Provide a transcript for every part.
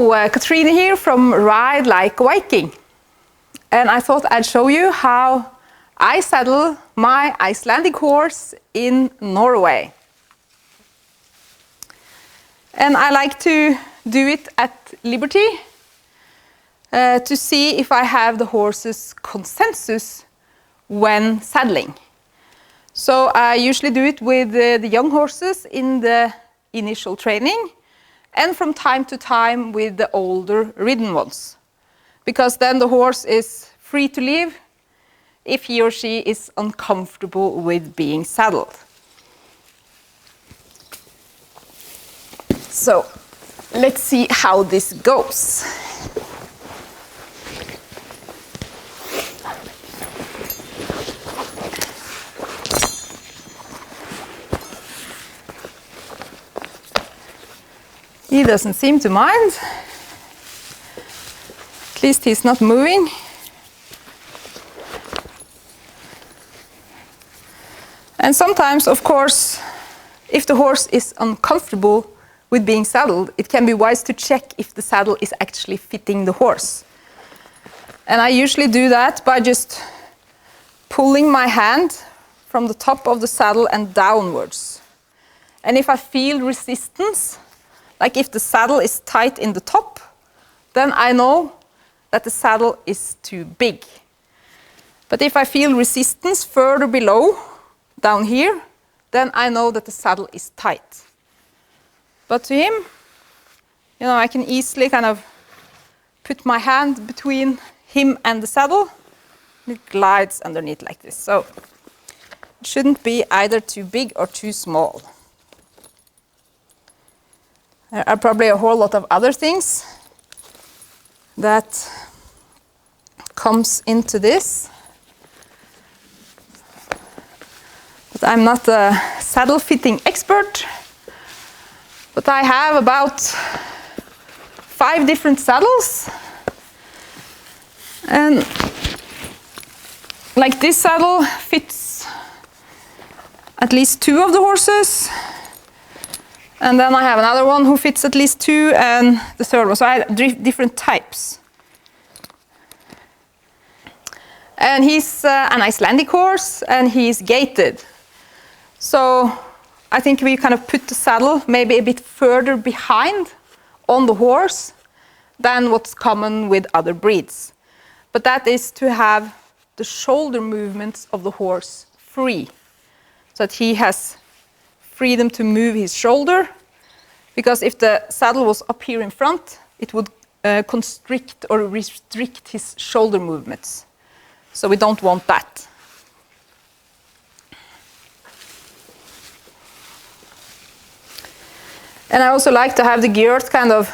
Hello, Katrine here from Ride Like a Viking. And I thought I'd show you how I saddle my Icelandic horse in Norway. And I like to do it at liberty to see if I have the horse's consensus when saddling. So I usually do it with the young horses in the initial training, and from time to time with the older ridden ones, because then the horse is free to leave if he or she is uncomfortable with being saddled. So let's see how this goes. He doesn't seem to mind. At least he's not moving. And sometimes, of course, if the horse is uncomfortable with being saddled, it can be wise to check if the saddle is actually fitting the horse. And I usually do that by just pulling my hand from the top of the saddle and downwards. And if I feel resistance, like if the saddle is tight in the top, then I know that the saddle is too big. But if I feel resistance further below, down here, then I know that the saddle is tight. But to him, I can easily kind of put my hand between him and the saddle, and it glides underneath like this. So it shouldn't be either too big or too small. There are probably a whole lot of other things that comes into this. But I'm not a saddle fitting expert, but I have about 5 different saddles. And like this saddle fits at least 2 of the horses. And then I have another one who fits at least 2, and the third one. So I have different types. And he's an Icelandic horse, and he's gaited. So I think we kind of put the saddle maybe a bit further behind on the horse than what's common with other breeds. But that is to have the shoulder movements of the horse free, so that he has freedom to move his shoulder, because if the saddle was up here in front, it would constrict or restrict his shoulder movements. So we don't want that. And I also like to have the girth kind of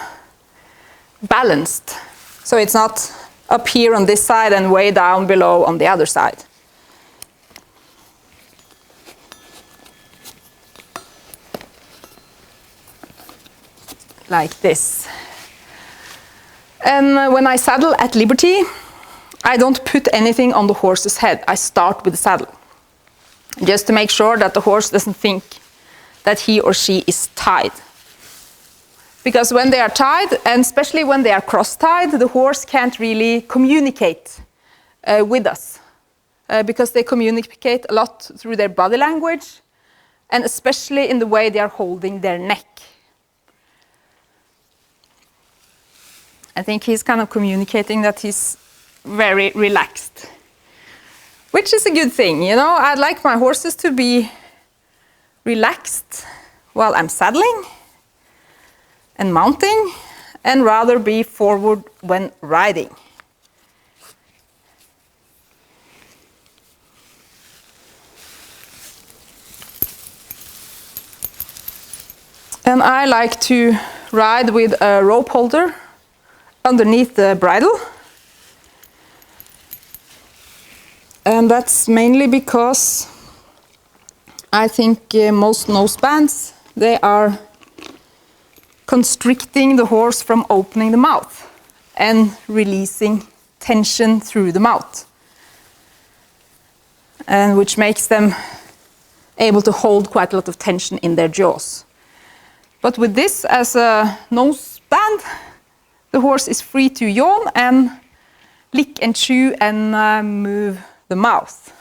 balanced, so it's not up here on this side and way down below on the other side. Like this. And when I saddle at liberty, I don't put anything on the horse's head. I start with the saddle, just to make sure that the horse doesn't think that he or she is tied. Because when they are tied, and especially when they are cross-tied, the horse can't really communicate with us, because they communicate a lot through their body language, and especially in the way they are holding their neck. I think he's kind of communicating that he's very relaxed, which is a good thing. I'd like my horses to be relaxed while I'm saddling and mounting, and rather be forward when riding. And I like to ride with a rope holder underneath the bridle. And that's mainly because I think most nosebands, they are constricting the horse from opening the mouth and releasing tension through the mouth, and which makes them able to hold quite a lot of tension in their jaws. But with this as a nose band, the horse is free to yawn and lick and chew and move the mouth.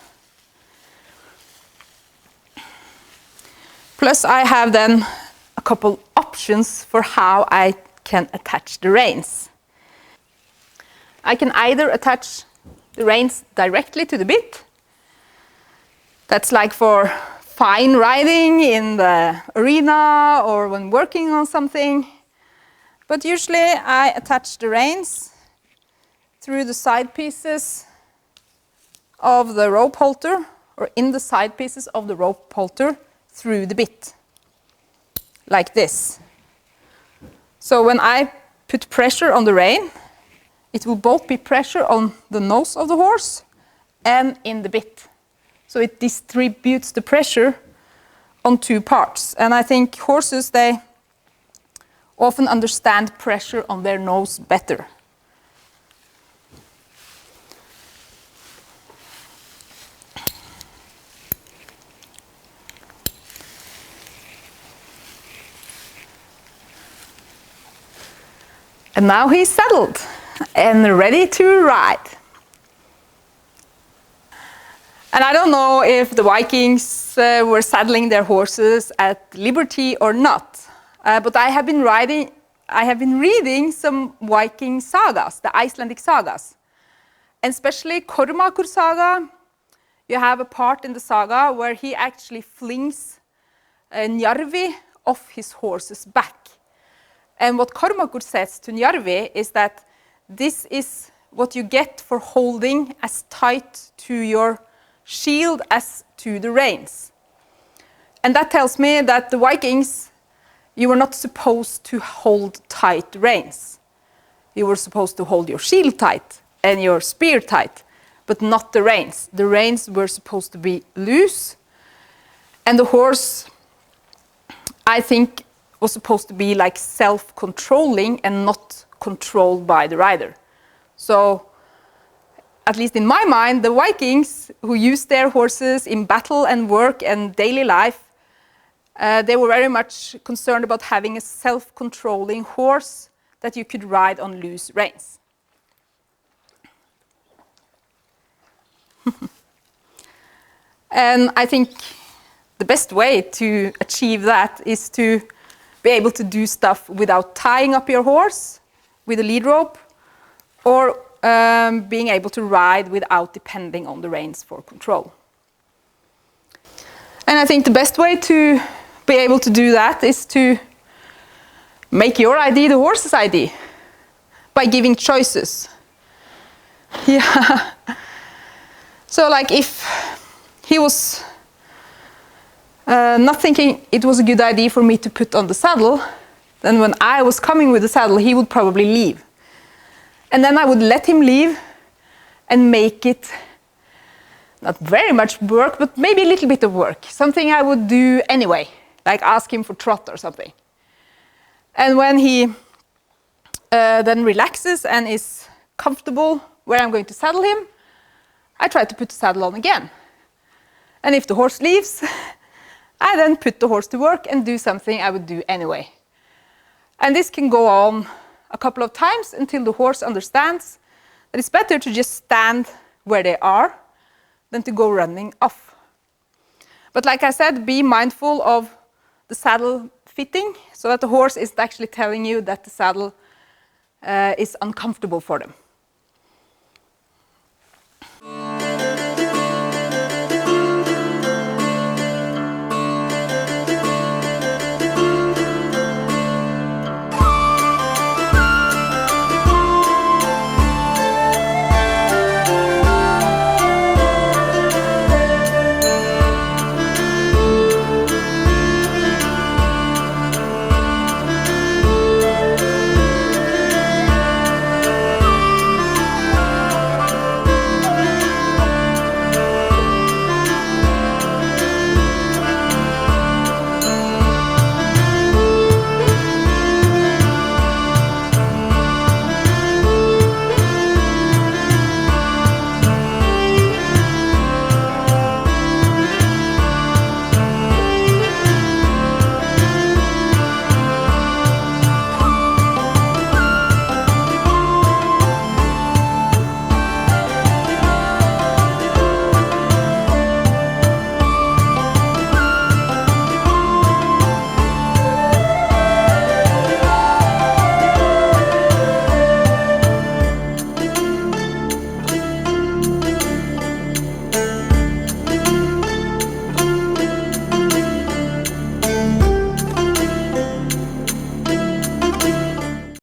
Plus I have then a couple options for how I can attach the reins. I can either attach the reins directly to the bit. That's like for fine riding in the arena or when working on something. But usually I attach the reins through the side pieces of the rope halter, or in the side pieces of the rope halter through the bit, like this. So when I put pressure on the rein, it will both be pressure on the nose of the horse and in the bit. So it distributes the pressure on two parts. And I think horses, they often understand pressure on their nose better. And now he's saddled and ready to ride. And I don't know if the Vikings were saddling their horses at liberty or not, but I have been reading some Viking sagas, the Icelandic sagas, and especially Kormakur saga. You have a part in the saga where he actually flings Njarvi off his horse's back. And what Kormakur says to Njarvi is that this is what you get for holding as tight to your shield as to the reins. And that tells me that the Vikings, you were not supposed to hold tight reins. You were supposed to hold your shield tight and your spear tight, but not the reins. The reins were supposed to be loose, and the horse, I think, was supposed to be like self-controlling and not controlled by the rider. So, at least in my mind, the Vikings who used their horses in battle and work and daily life, they were very much concerned about having a self-controlling horse that you could ride on loose reins. And I think the best way to achieve that is to be able to do stuff without tying up your horse with a lead rope, or being able to ride without depending on the reins for control. And I think the best way to be able to do that is to make your ID the horse's ID by giving choices. Yeah. So like if he was not thinking it was a good idea for me to put on the saddle, then when I was coming with the saddle, he would probably leave. And then I would let him leave and make it not very much work, but maybe a little bit of work. Something I would do anyway, like ask him for trot or something. And when he then relaxes and is comfortable where I'm going to saddle him, I try to put the saddle on again. And if the horse leaves, I then put the horse to work and do something I would do anyway. And this can go on a couple of times until the horse understands that it's better to just stand where they are than to go running off. But like I said, be mindful of the saddle fitting so that the horse isn't actually telling you that the saddle is uncomfortable for them.